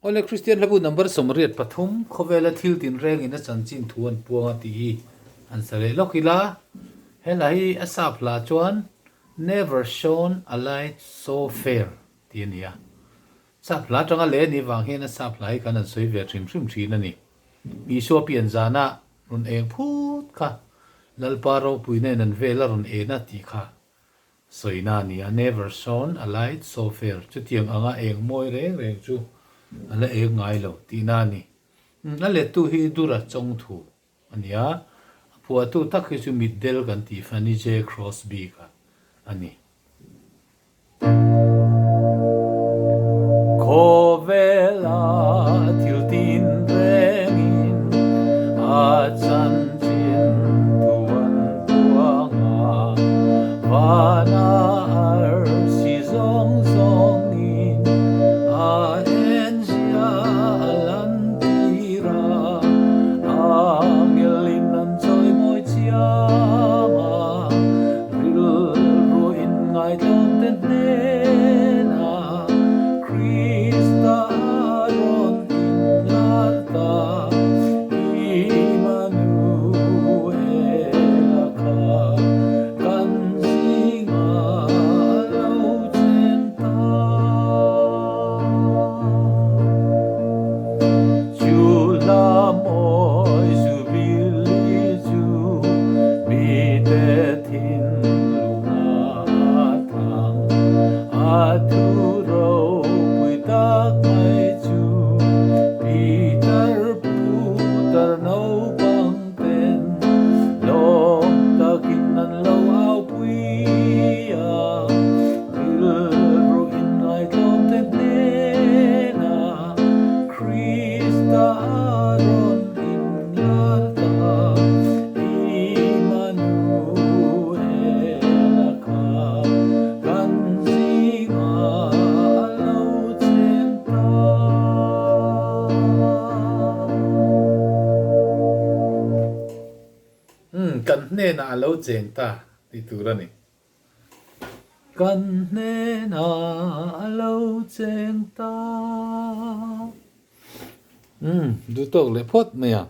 Ole Christian labu number somriat pathum Khawvela THIL tinrengin a chanchin thuan puang ati an sare lokila helai asapla chuan never shone a light so fair tiania sapla tanga le ni wang hen asapla hi kan an soi ve trim thin ani mi so pian zana run eng phut kha lalparo puine nan vela run e na ti kha soina ni a never shone a light so fair chu tiang anga eng moi reng chu ala e ngai lo ti na ni na le tu hi dura chong thu ania phua tu tak hi chu middle kan ti fani je crossby ka ani Khawvela THIL tinrengin a chanchin thuan puanga vana ar si zong zong in a ensia alantira angelin an choi moi chiama ril ruin ngai lom ten nena Krista aron in larta Immanuel ka kan singa lo chenta chula moi subili chu mi te thin lunga thang aturo pui tak mai chu Peter putar no bang ten lom takin nan lo au pui a il ruin ai lom ten nena Krista aron in larta Immanuel ka kan singa lo chenta kan hne na alo cheng ta ti tura ni kan hne na alo cheng ta du tok le phot me ya